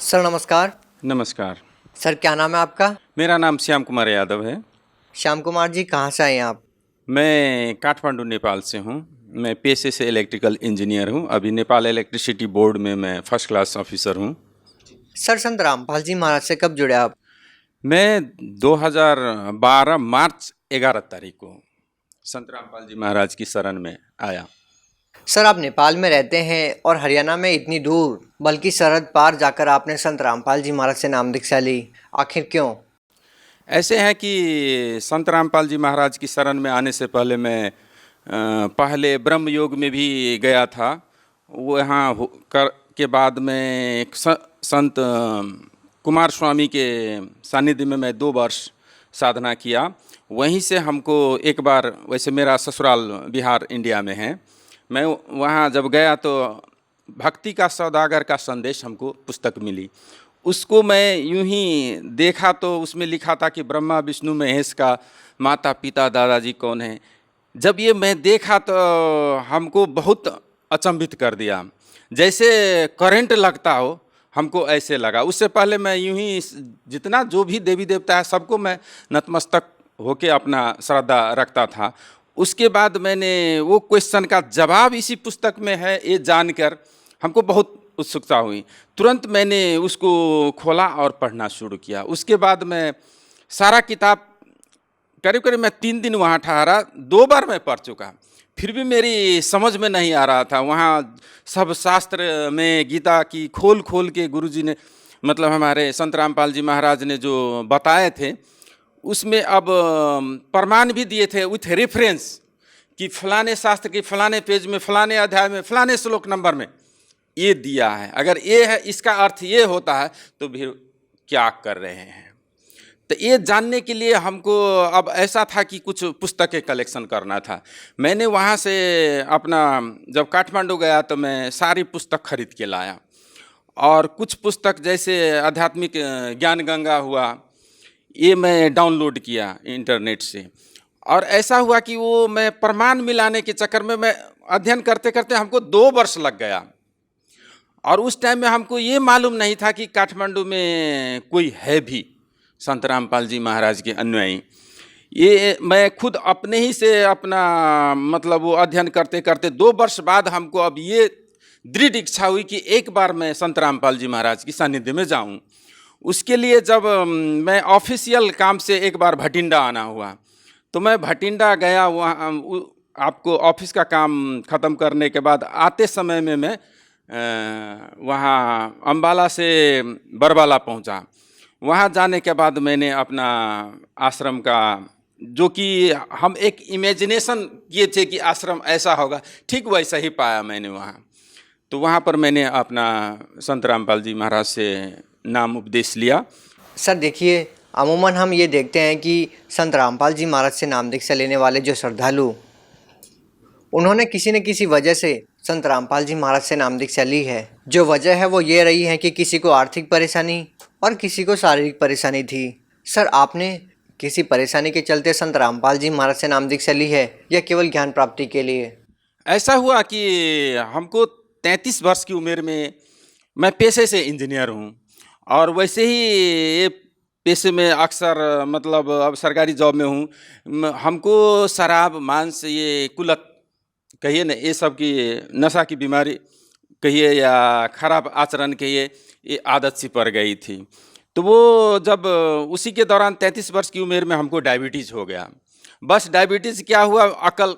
Sir नमस्कार। नमस्कार। Sir क्या नाम है आपका? मेरा नाम श्याम कुमार यादव है। श्याम कुमार जी कहाँ से आए हैं आप? मैं काठमांडू नेपाल से हूँ। मैं पेशे से इलेक्ट्रिकल इंजीनियर हूँ। अभी नेपाल इलेक्ट्रिसिटी बोर्ड में मैं फर्स्ट क्लास ऑफिसर हूँ। सर संत रामपाल जी महाराज से कब जुड़े आप? मैं 2012 मार्च 11 तारीख को संत रामपाल जी महाराज की शरण में आया। सर आप नेपाल में रहते हैं और हरियाणा में इतनी दूर बल्कि सरहद पार जाकर आपने संत रामपाल जी महाराज से नाम दीक्षा ली, आखिर क्यों? ऐसे है कि संत रामपाल जी महाराज की शरण में आने से पहले मैं पहले ब्रह्म योग में भी गया था। वो यहाँ कर के बाद में एक संत कुमार स्वामी के सानिध्य में मैं 2 वर्ष साधना किया। वहीं से हमको एक बार, वैसे मेरा ससुराल बिहार इंडिया में है, मैं वहाँ जब गया तो भक्ति का सौदागर का संदेश हमको पुस्तक मिली। उसको मैं यूं ही देखा तो उसमें लिखा था कि ब्रह्मा विष्णु महेश का माता पिता दादाजी कौन है। जब ये मैं देखा तो हमको बहुत अचंभित कर दिया, जैसे करंट लगता हो, हमको ऐसे लगा। उससे पहले मैं यूं ही जितना जो भी देवी देवता है सबको मैं नतमस्तक होके अपना श्रद्धा रखता था। उसके बाद मैंने वो क्वेश्चन का जवाब इसी पुस्तक में है ये जानकर हमको बहुत उत्सुकता हुई। तुरंत मैंने उसको खोला और पढ़ना शुरू किया। उसके बाद मैं सारा किताब करीब करीब मैं 3 दिन वहाँ ठहरा, 2 बार मैं पढ़ चुका, फिर भी मेरी समझ में नहीं आ रहा था। वहाँ सब शास्त्र में गीता की खोल खोल के गुरुजी ने, मतलब हमारे संत रामपाल जी महाराज ने जो बताए थे, उसमें अब प्रमाण भी दिए थे विथ रेफरेंस कि फलाने शास्त्र की फलाने पेज में फलाने अध्याय में फलाने श्लोक नंबर में ये दिया है, अगर ये है इसका अर्थ ये होता है, तो फिर क्या कर रहे हैं। तो ये जानने के लिए हमको अब ऐसा था कि कुछ पुस्तकें कलेक्शन करना था। मैंने वहाँ से अपना जब काठमांडू गया तो मैं सारी पुस्तक खरीद के लाया, और कुछ पुस्तक जैसे आध्यात्मिक ज्ञान गंगा हुआ, ये मैं डाउनलोड किया इंटरनेट से। और ऐसा हुआ कि वो मैं प्रमाण मिलाने के चक्कर में मैं अध्ययन करते करते हमको 2 वर्ष लग गया। और उस टाइम में हमको ये मालूम नहीं था कि काठमांडू में कोई है भी संत रामपाल जी महाराज के अनुयायी। ये मैं खुद अपने ही से अपना मतलब वो अध्ययन करते करते 2 वर्ष बाद हमको अब ये दृढ़ इच्छा हुई कि एक बार मैं संत रामपाल जी महाराज की सानिध्य में जाऊं। उसके लिए जब मैं ऑफिशियल काम से एक बार भटिंडा आना हुआ तो मैं भटिंडा गया। वहाँ आपको ऑफिस का काम ख़त्म करने के बाद आते समय में मैं वहाँ अम्बाला से बरवाला पहुँचा। वहाँ जाने के बाद मैंने अपना आश्रम का, जो कि हम एक इमेजिनेशन किए थे कि आश्रम ऐसा होगा, ठीक वैसा ही पाया मैंने वहाँ। तो वहाँ पर मैंने अपना संत रामपाल जी महाराज से नाम उपदेश लिया। सर देखिए, अमूमन हम ये देखते हैं कि संत रामपाल जी महाराज से नाम दीक्षा लेने वाले जो श्रद्धालु, उन्होंने किसी न किसी वजह से संत रामपाल जी महाराज से नाम दीक्षा ली है। जो वजह है वो ये रही है कि किसी को आर्थिक परेशानी और किसी को शारीरिक परेशानी थी। सर आपने किसी परेशानी के चलते संत रामपाल जी महाराज से नाम दीक्षा ली है या केवल ज्ञान प्राप्ति के लिए? ऐसा हुआ कि हमको 33 वर्ष की उम्र में, मैं पेशे से इंजीनियर हूँ, और वैसे ही ये पेशे में अक्सर मतलब अब सरकारी जॉब में हूँ, हमको शराब मांस ये कुलत कहिए ना, ये सब की नशा की बीमारी कहिए या खराब आचरण कहिए, ये आदत सी पड़ गई थी। तो वो जब उसी के दौरान 33 वर्ष की उम्र में हमको डायबिटीज़ हो गया। बस डायबिटीज़ क्या हुआ, अकल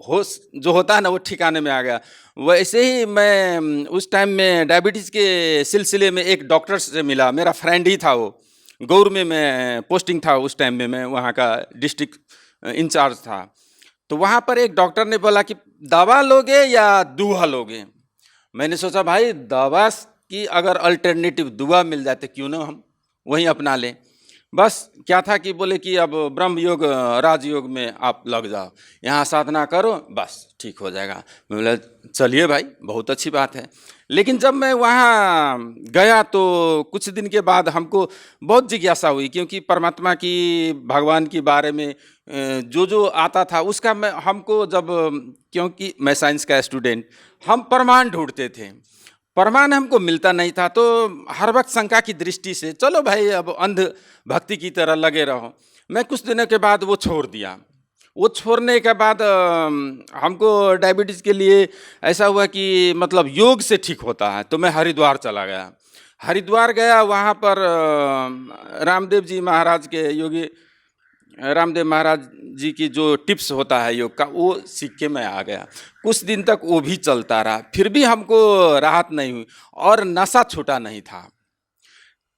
होश जो होता है ना वो ठिकाने में आ गया। वैसे ही मैं उस टाइम में डायबिटीज़ के सिलसिले में एक डॉक्टर से मिला, मेरा फ्रेंड ही था वो। गौर में मैं पोस्टिंग था उस टाइम में, मैं वहाँ का डिस्ट्रिक्ट इंचार्ज था। तो वहाँ पर एक डॉक्टर ने बोला कि दवा लोगे या दुआ लोगे। मैंने सोचा भाई दवा की अगर अल्टरनेटिव दुआ मिल जाते क्यों ना हम वहीं अपना लें। बस क्या था कि बोले कि अब ब्रह्म योग राजयोग में आप लग जाओ, यहाँ साधना करो, बस ठीक हो जाएगा। मैं बोला चलिए भाई, बहुत अच्छी बात है। लेकिन जब मैं वहाँ गया तो कुछ दिन के बाद हमको बहुत जिज्ञासा हुई, क्योंकि परमात्मा की, भगवान के बारे में जो जो आता था उसका मैं हमको जब, क्योंकि मैं साइंस का स्टूडेंट, हम प्रमाण ढूंढते थे। प्रमाण हमको मिलता नहीं था। तो हर वक्त शंका की दृष्टि से चलो भाई अब अंध भक्ति की तरह लगे रहो। मैं कुछ दिनों के बाद वो छोड़ दिया। वो छोड़ने के बाद हमको डायबिटीज़ के लिए ऐसा हुआ कि मतलब योग से ठीक होता है, तो मैं हरिद्वार चला गया। हरिद्वार गया, वहाँ पर रामदेव जी महाराज के योगी रामदेव महाराज जी की जो टिप्स होता है योग का, वो सीख के मैं आ गया। कुछ दिन तक वो भी चलता रहा, फिर भी हमको राहत नहीं हुई और नशा छूटा नहीं था।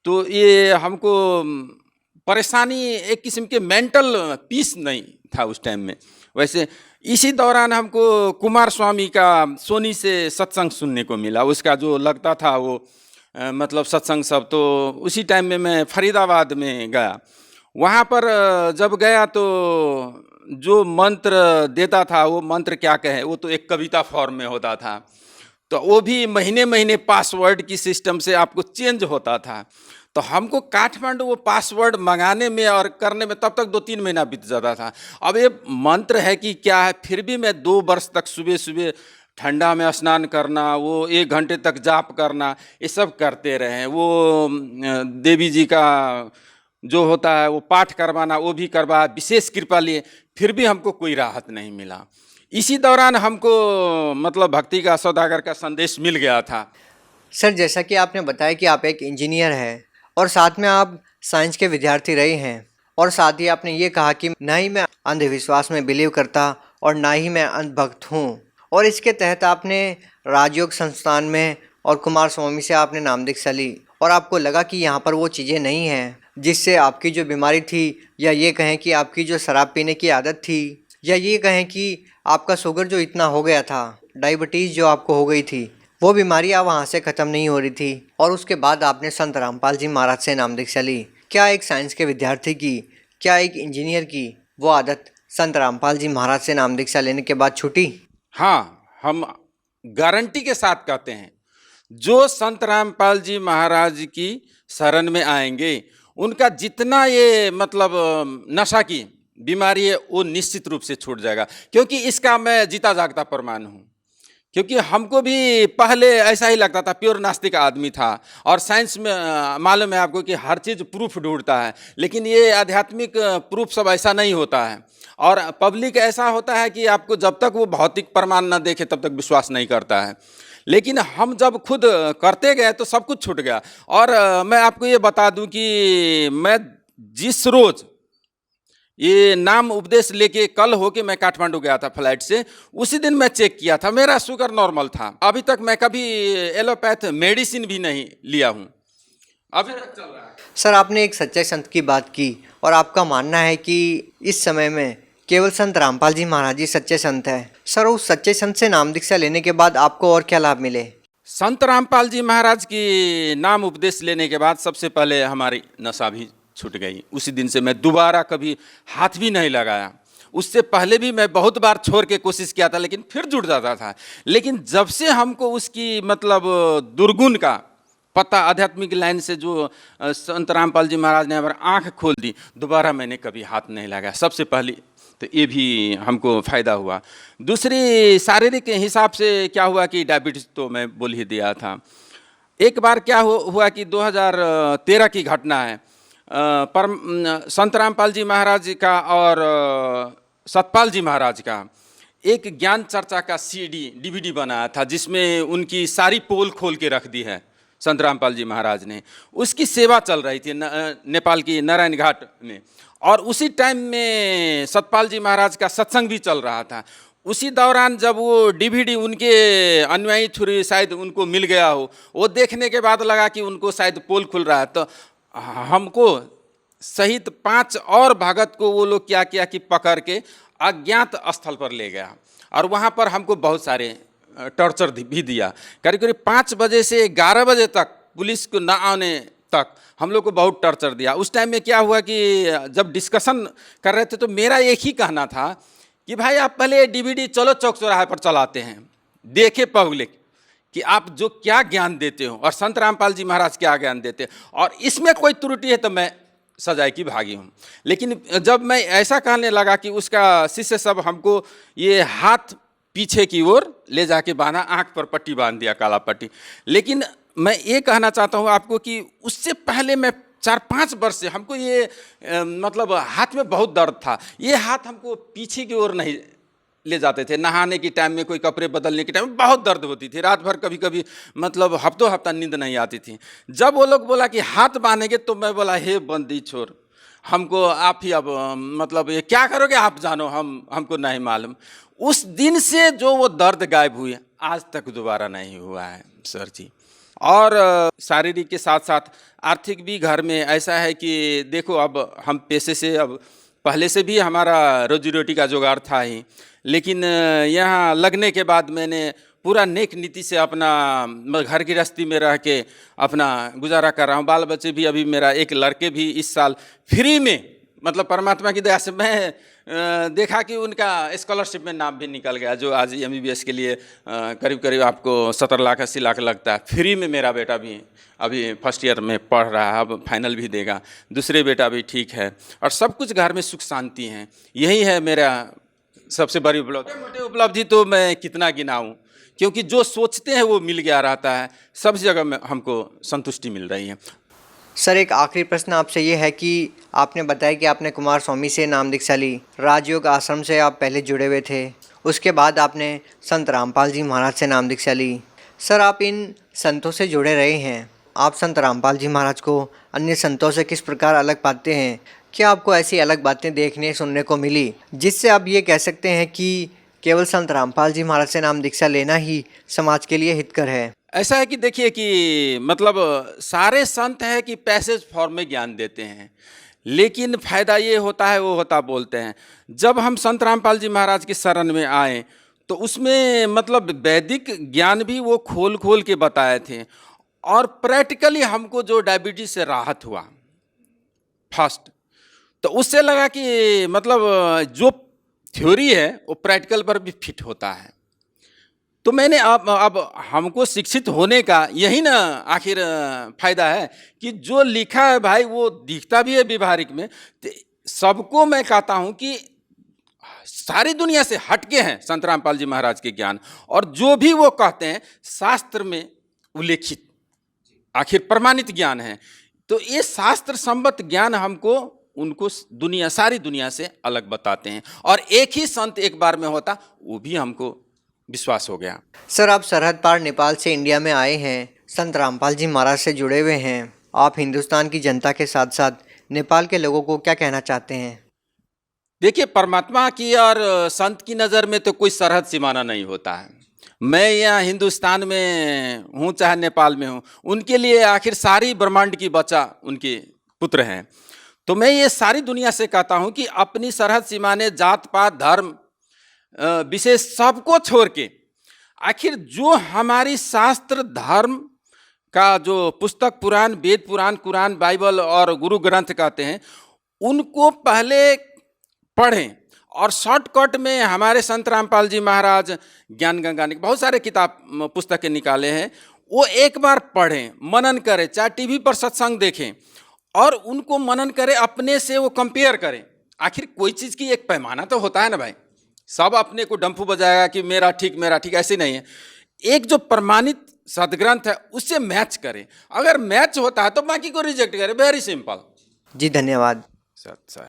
तो ये हमको परेशानी, एक किस्म के मेंटल पीस नहीं था उस टाइम में। वैसे इसी दौरान हमको कुमार स्वामी का सोनी से सत्संग सुनने को मिला। उसका जो लगता था वो मतलब सत्संग सब, तो उसी टाइम में मैं फरीदाबाद में गया। वहाँ पर जब गया तो जो मंत्र देता था, वो मंत्र क्या कहे, वो तो एक कविता फॉर्म में होता था। तो वो भी महीने महीने पासवर्ड की सिस्टम से आपको चेंज होता था। तो हमको काठमांडू वो पासवर्ड मंगाने में और करने में तब तक 2-3 महीना बीत जाता था। अब ये मंत्र है कि क्या है, फिर भी मैं 2 वर्ष तक सुबह सुबह ठंडा में स्नान करना, वो 1 घंटे तक जाप करना, ये सब करते रहे। वो देवी जी का जो होता है वो पाठ करवाना, वो भी करवाया, विशेष कृपा लिए, फिर भी हमको कोई राहत नहीं मिला। इसी दौरान हमको मतलब भक्ति का सौदागर का संदेश मिल गया था। सर, जैसा कि आपने बताया कि आप एक इंजीनियर हैं और साथ में आप साइंस के विद्यार्थी रहे हैं, और साथ ही आपने ये कहा कि ना ही मैं अंधविश्वास में बिलीव करता और ना ही मैं अंधभक्त हूँ, और इसके तहत आपने राजयोग संस्थान में और कुमार स्वामी से आपने नाम दीक्षा ली, और आपको लगा कि यहाँ पर वो चीज़ें नहीं हैं जिससे आपकी जो बीमारी थी, या ये कहें कि आपकी जो शराब पीने की आदत थी, या ये कहें कि आपका शुगर जो इतना हो गया था, डायबिटीज़ जो आपको हो गई थी, वो बीमारी अब वहाँ से ख़त्म नहीं हो रही थी। और उसके बाद आपने संत रामपाल जी महाराज से नाम दीक्षा ली। क्या एक साइंस के विद्यार्थी की, क्या एक इंजीनियर की वो आदत संत रामपाल जी महाराज से नाम दीक्षा लेने के बाद छूटी? हाँ, हम गारंटी के साथ कहते हैं, जो संत रामपाल जी महाराज की शरण में आएंगे, उनका जितना ये मतलब नशा की बीमारी है, वो निश्चित रूप से छूट जाएगा। क्योंकि इसका मैं जीता जागता प्रमाण हूँ। क्योंकि हमको भी पहले ऐसा ही लगता था, प्योर नास्तिक आदमी था, और साइंस में मालूम है आपको कि हर चीज़ प्रूफ ढूंढता है, लेकिन ये आध्यात्मिक प्रूफ सब ऐसा नहीं होता है। और पब्लिक ऐसा होता है कि आपको जब तक वो भौतिक प्रमाण न देखे तब तक विश्वास नहीं करता है। लेकिन हम जब खुद करते गए तो सब कुछ छूट गया। और मैं आपको ये बता दूं कि मैं जिस रोज़ ये नाम उपदेश लेके कल होके मैं काठमांडू गया था फ्लाइट से, उसी दिन मैं चेक किया था, मेरा शुगर नॉर्मल था। अभी तक मैं कभी एलोपैथ मेडिसिन भी नहीं लिया हूँ, अभी तक चल रहा है। सर, आपने एक सच्चे संत की बात की, और आपका मानना है कि इस समय में केवल संत रामपाल जी महाराज जी सच्चे संत हैं। सर, उस सच्चे संत से नाम दीक्षा लेने के बाद आपको और क्या लाभ मिले? संत रामपाल जी महाराज की नाम उपदेश लेने के बाद सबसे पहले हमारी नशा भी छूट गई। उसी दिन से मैं दोबारा कभी हाथ भी नहीं लगाया। उससे पहले भी मैं बहुत बार छोड़ के कोशिश किया था, लेकिन फिर जुड़ जाता था। लेकिन जब से हमको उसकी मतलब दुर्गुण का पता, आध्यात्मिक लाइन से जो संत रामपाल जी महाराज ने हमारी आँख खोल दी, दोबारा मैंने कभी हाथ नहीं लगाया। सबसे पहले तो ये भी हमको फ़ायदा हुआ। दूसरी शारीरिक हिसाब से क्या हुआ कि डायबिटीज़ तो मैं बोल ही दिया था। एक बार क्या हुआ कि 2013 की घटना है। संत रामपाल जी महाराज का और सतपाल जी महाराज का एक ज्ञान चर्चा का DVD बनाया था, जिसमें उनकी सारी पोल खोल के रख दी है संत रामपाल जी महाराज ने। उसकी सेवा चल रही थी नेपाल की नारायण घाट में, और उसी टाइम में सतपाल जी महाराज का सत्संग भी चल रहा था। उसी दौरान जब वो DVD उनके अनुयायी थ्रू शायद उनको मिल गया हो, वो देखने के बाद लगा कि उनको शायद पोल खुल रहा है, तो हमको सहित 5 और भगत को वो लोग क्या किया कि पकड़ के अज्ञात स्थल पर ले गया, और वहाँ पर हमको बहुत सारे टॉर्चर भी दिया। करीब करीब 5 बजे से 11 बजे तक, पुलिस को न आने तक हम लोग को बहुत टॉर्चर दिया। उस टाइम में क्या हुआ कि जब डिस्कशन कर रहे थे तो मेरा एक ही कहना था कि भाई आप पहले DVD चलो चौक चौराहे पर चलाते हैं, देखे पब्लिक कि आप जो क्या ज्ञान देते हो और संत रामपाल जी महाराज क्या ज्ञान देते हैं, और इसमें कोई त्रुटि है तो मैं सजाए की भागी हूँ। लेकिन जब मैं ऐसा कहने लगा कि उसका शिष्य सब हमको ये हाथ पीछे की ओर ले जाके बांधा, आँख पर पट्टी बांध दिया, काला पट्टी। लेकिन मैं ये कहना चाहता हूँ आपको कि उससे पहले मैं 4-5 वर्ष से हमको ये मतलब हाथ में बहुत दर्द था। ये हाथ हमको पीछे की ओर नहीं ले जाते थे। नहाने के टाइम में, कोई कपड़े बदलने के टाइम में बहुत दर्द होती थी। रात भर कभी कभी मतलब हफ्तों हफ्ता नींद नहीं आती थी। जब वो लोग बोला कि हाथ बांधेंगे तो मैं बोला, हे बंदी छोर, हमको आप ही अब मतलब ये क्या करोगे आप जानो, हमको नहीं मालूम। उस दिन से जो वो दर्द गायब हुई, आज तक दोबारा नहीं हुआ है सर जी। और शारीरिक के साथ साथ आर्थिक भी घर में ऐसा है कि देखो, अब हम पेशे से, अब पहले से भी हमारा रोजी रोटी का जुगाड़ था ही, लेकिन यहाँ लगने के बाद मैंने पूरा नेक नीति से अपना घर गृहस्थी में रह के अपना गुजारा कर रहा हूँ। बाल बच्चे भी, अभी मेरा एक लड़के भी इस साल फ्री में, मतलब परमात्मा की दया से मैं देखा कि उनका स्कॉलरशिप में नाम भी निकल गया, जो आज MBBS के लिए करीब करीब आपको 17 लाख 80 लाख लगता है। फ्री में मेरा बेटा भी अभी फर्स्ट ईयर में पढ़ रहा है, अब फाइनल भी देगा। दूसरे बेटा भी ठीक है, और सब कुछ घर में सुख शांति है। यही है मेरा सबसे बड़ी उपलब्धि। मोटे उपलब्धि तो मैं कितना गिनाऊँ, क्योंकि जो सोचते हैं वो मिल गया रहता है। सब जगह में हमको संतुष्टि मिल रही है। सर, एक आखिरी प्रश्न आपसे ये है कि आपने बताया कि आपने कुमार स्वामी से नाम दीक्षा ली, राजयोग आश्रम से आप पहले जुड़े हुए थे, उसके बाद आपने संत रामपाल जी महाराज से नाम दीक्षा ली। सर, आप इन संतों से जुड़े रहे हैं, आप संत रामपाल जी महाराज को अन्य संतों से किस प्रकार अलग पाते हैं? क्या आपको ऐसी अलग बातें देखने सुनने को मिली जिससे आप ये कह सकते हैं कि केवल संत रामपाल जी महाराज से नाम दीक्षा लेना ही समाज के लिए हितकर है? ऐसा है कि देखिए कि मतलब सारे संत हैं कि पैसेज फॉर्म में ज्ञान देते हैं, लेकिन फ़ायदा ये होता है, वो होता बोलते हैं। जब हम संत रामपाल जी महाराज की शरण में आए तो उसमें मतलब वैदिक ज्ञान भी वो खोल खोल के बताए थे, और प्रैक्टिकली हमको जो डायबिटीज से राहत हुआ फर्स्ट, तो उससे लगा कि मतलब जो थ्योरी है वो प्रैक्टिकल पर भी फिट होता है। तो मैंने अब हमको शिक्षित होने का यही ना आखिर फायदा है कि जो लिखा है भाई वो दिखता भी है व्यवहारिक में। तो सबको मैं कहता हूँ कि सारी दुनिया से हटके हैं संत रामपाल जी महाराज के ज्ञान, और जो भी वो कहते हैं शास्त्र में उल्लेखित आखिर प्रमाणित ज्ञान है। तो ये शास्त्र संबद्ध ज्ञान हमको उनको दुनिया, सारी दुनिया से अलग बताते हैं, और एक ही संत एक बार में होता, वो भी हमको विश्वास हो गया। सर, आप सरहद पार नेपाल से इंडिया में आए हैं, संत रामपाल जी महाराज से जुड़े हुए हैं। आप हिंदुस्तान की जनता के साथ साथ नेपाल के लोगों को क्या कहना चाहते हैं? देखिए, परमात्मा की और संत की नज़र में तो कोई सरहद सीमाना नहीं होता है। मैं यहाँ हिंदुस्तान में हूँ चाहे नेपाल में हूँ, उनके लिए आखिर सारी ब्रह्मांड की बच्चा उनके पुत्र हैं। तो मैं ये सारी दुनिया से कहता हूँ कि अपनी सरहद सीमाने, जात पात धर्म विशेष सबको छोड़ के, आखिर जो हमारी शास्त्र धर्म का जो पुस्तक, पुराण, वेद पुराण, कुरान, बाइबल और गुरु ग्रंथ कहते हैं, उनको पहले पढ़ें। और शॉर्टकट में हमारे संत रामपाल जी महाराज ज्ञान गंगा ने बहुत सारे किताब पुस्तकें निकाले हैं, वो एक बार पढ़ें, मनन करें, चाहे टीवी पर सत्संग देखें और उनको मनन करें, अपने से वो कंपेयर करें। आखिर कोई चीज़ की एक पैमाना तो होता है ना भाई, सब अपने को डंफू बजाएगा कि मेरा ठीक, ऐसे नहीं है। एक जो प्रमाणित सदग्रंथ है उससे मैच करें, अगर मैच होता है तो बाकी को रिजेक्ट करें, वेरी सिंपल। जी, धन्यवाद। सर।